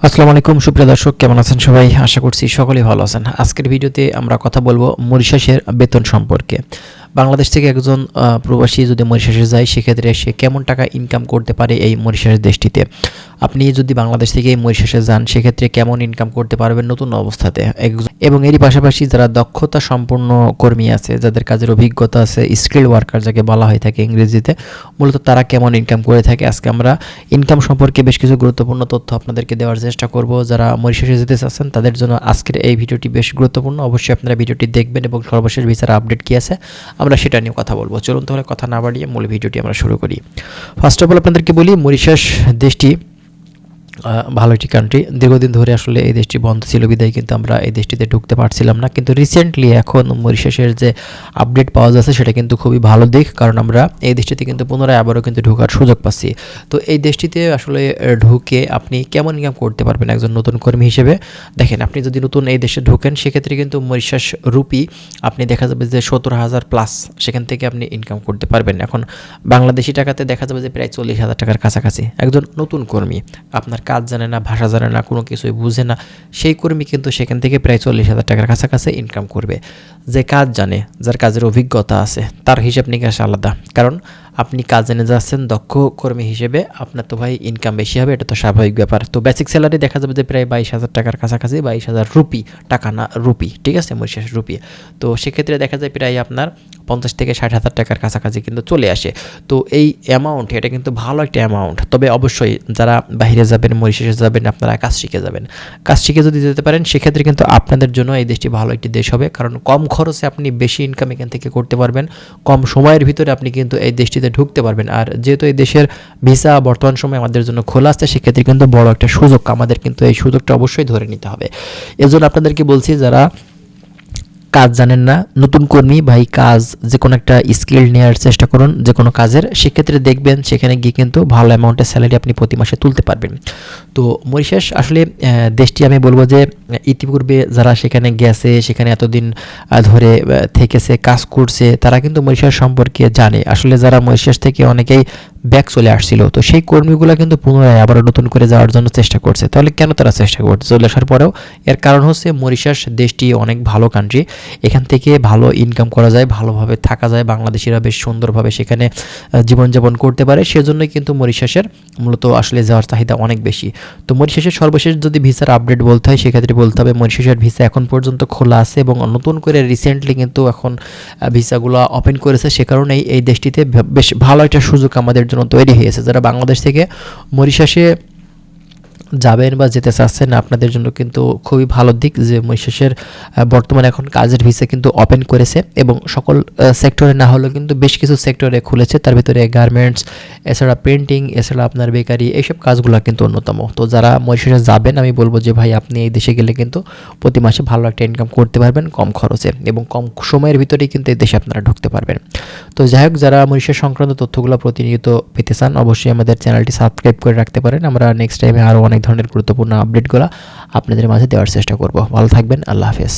আসসালামু আলাইকুম সুপ্রিয় দর্শক, কেমন আছেন সবাই? আশা করছি সকলেই ভালো আছেন। আজকের ভিডিওতে আমরা কথা বলবো মরিশাসের বেতন সম্পর্কে। বাংলাদেশ থেকে একজন প্রবাসী যদি মরিশাসে যায়, সেক্ষেত্রে সে কেমন টাকা ইনকাম করতে পারে এই মরিশাস দেশটিতে। আপনি যদি বাংলাদেশ থেকে এই মরিশাসে যান, সেক্ষেত্রে কেমন ইনকাম করতে পারবেন নতুন অবস্থাতে। এবং এরই পাশাপাশি যারা দক্ষতা সম্পন্ন কর্মী আছে, যাদের কাজের অভিজ্ঞতা আছে, স্কিল ওয়ার্কার যাকে বলা হয়ে থাকে ইংরেজিতে, মূলত তারা কেমন ইনকাম করে থাকে। আজকে আমরা ইনকাম সম্পর্কে বেশ কিছু গুরুত্বপূর্ণ তথ্য আপনাদেরকে দেওয়ার চেষ্টা করব। যারা মরিশাসে যেতে চাচ্ছেন তাদের জন্য আজকের এই ভিডিওটি বেশ গুরুত্বপূর্ণ। অবশ্যই আপনারা ভিডিওটি দেখবেন এবং সর্বশেষ ভিসার আপডেট কী আছে আমরা সেটা নিয়ে কথা বলবো। চলুন তাহলে কথা না বাড়িয়ে মূল ভিডিওটি আমরা শুরু করি। ফার্স্ট অফ অল আপনাদেরকে বলি, মরিশাস দেশটি ভালো একটি কান্ট্রি। দীর্ঘদিন ধরে আসলে এই দেশটি বন্ধ ছিল, বিদায় কিন্তু আমরা এই দেশটিতে ঢুকতে পারছিলাম না। কিন্তু রিসেন্টলি এখন মরিশাসের যে আপডেট পাওয়া যাচ্ছে সেটা কিন্তু খুবই ভালো দিক, কারণ আমরা এই দেশটিতে কিন্তু পুনরায় আবারও কিন্তু ঢোকার সুযোগ পাচ্ছি। তো এই দেশটিতে আসলে ঢুকে আপনি কেমন ইনকাম করতে পারবেন একজন নতুন কর্মী হিসেবে। দেখেন, আপনি যদি নতুন এই দেশে ঢোকেন, সেক্ষেত্রে কিন্তু মরিশাস রুপি আপনি দেখা যাবে যে 17,000 প্লাস সেখান থেকে আপনি ইনকাম করতে পারবেন। এখন বাংলাদেশি টাকাতে দেখা যাবে যে প্রায় 40,000 টাকার কাছাকাছি। একজন নতুন কর্মী, আপনার কাজ জানে না, ভাষা জানে না, কোনো কিছুই বুঝে না, সেই কর্মী কিন্তু সেখান থেকে প্রায় 40,000 টাকার কাছাকাছি ইনকাম করবে। যে কাজ জানে, যার কাজের অভিজ্ঞতা আছে, তার হিসাব নিকাশ আলাদা। কারণ আপনি কাজ জেনে যাচ্ছেন দক্ষ কর্মী হিসেবে, আপনার তো ভাই ইনকাম বেশি হবে, এটা তো স্বাভাবিক ব্যাপার। তো বেসিক স্যালারি দেখা যাবে যে প্রায় 22,000 টাকার কাছাকাছি, 22,000 রুপি, টাকা না রুপি, ঠিক আছে, মরিশাস রুপি। তো সেক্ষেত্রে দেখা যায় প্রায় আপনার 50 থেকে 60,000 টাকার কাছাকাছি কিন্তু চলে আসে। তো এই অ্যামাউন্ট, এটা কিন্তু ভালো একটা অ্যামাউন্ট। তবে অবশ্যই যারা বাইরে যাবেন, মরিশাসে যাবেন, আপনারা কাজ শিখে যাবেন। কাজ শিখে যদি যেতে পারেন, সেক্ষেত্রে কিন্তু আপনাদের জন্য এই দেশটি ভালো একটি দেশ হবে, কারণ কম খরচে আপনি বেশি ইনকাম এখান থেকে করতে পারবেন। কম সময়ের ভিতরে আপনি কিন্তু এই দেশটিতে ঢুকতে পারবেন। আর যেহেতু এই দেশের ভিসা বর্তমান সময়ে আমাদের জন্য খোলা আছে, সেক্ষেত্রে কিন্তু বড় একটা সুযোগ, আমাদের কিন্তু এই সুযোগটা অবশ্যই ধরে নিতে হবে। এজন্য আপনাদেরকে বলছি, যারা কাজ জানেন না, নতুন কর্মী ভাই, কাজ যে কোনো একটা স্কিল নেওয়ার চেষ্টা করুন যে কোনো কাজের। সেক্ষেত্রে দেখবেন সেখানে গিয়ে কিন্তু ভালো অ্যামাউন্টের স্যালারি আপনি প্রতি মাসে তুলতে পারবেন। তো মরিশাস আসলে দেশটি আমি বলবো যে ইতিপূর্বে যারা সেখানে গেছে, সেখানে এতদিন ধরে থেকেছে, কাজ করছে, তারা কিন্তু মরিশাস সম্পর্কে জানে। আসলে যারা মরিশাস থেকে অনেকেই ব্যাক চলে আসছিল, তো সেই কর্মীগুলো কিন্তু পুনরায় আবারও নতুন করে যাওয়ার জন্য চেষ্টা করছে। তাহলে কেন তারা চেষ্টা করছে চলে আসার পরেও? এর কারণ হচ্ছে মরিশাস দেশটি অনেক ভালো কান্ট্রি, এখান থেকে ভালো ইনকাম করা যায়, ভালোভাবে থাকা যায়, বাংলাদেশিরা বেশ সুন্দরভাবে সেখানে জীবনযাপন করতে পারে। সেজন্যই কিন্তু মরিশাসের মূলত আসলে যাওয়ার চাহিদা অনেক বেশি। তো মরিশাসের সর্বশেষ যদি ভিসার আপডেট বলতে হয়, সেক্ষেত্রে বলতে হবে মরিশাসের ভিসা এখন পর্যন্ত খোলা আছে এবং নতুন করে রিসেন্টলি কিন্তু এখন ভিসাগুলো ওপেন করেছে। সে কারণেই এই দেশটিতে বেশ ভালো একটা সুযোগ আমাদের জন্য তৈরি হয়েছে। যারা বাংলাদেশ থেকে মরিশাসে যাবেন বা যেতে চাচ্ছেন, আপনাদের জন্য কিন্তু খুবই ভালো দিক যে মরিশাসের বর্তমানে এখন কাজের ভিসা কিন্তু ওপেন করেছে এবং সকল সেক্টরে না হলেও কিন্তু বেশ কিছু সেক্টরে খুলেছে। তার ভিতরে গার্মেন্টস, এছাড়া প্রিন্টিং, এছাড়া আপনার বেকারি, এইসব কাজগুলো কিন্তু অন্যতম। তো যারা মরিশাসে যাবেন, আমি বলবো যে ভাই, আপনি এই দেশে গেলে কিন্তু প্রতি মাসে ভালো একটা ইনকাম করতে পারবেন কম খরচে, এবং কম সময়ের ভিতরেই কিন্তু এই দেশে আপনারা ঢুকতে পারবেন। তো যাই হোক, যারা মরিশাস সংক্রান্ত তথ্যগুলো প্রতিনিয়ত পেতে চান, অবশ্যই আমাদের চ্যানেলটি সাবস্ক্রাইব করে রাখতে পারেন। আমরা নেক্সট টাইমে আরও অনেক ধরনের গুরুত্বপূর্ণ আপডেটগুলো আপনাদের মাঝে দেওয়ার চেষ্টা করব। ভালো থাকবেন, আল্লাহ হাফেজ।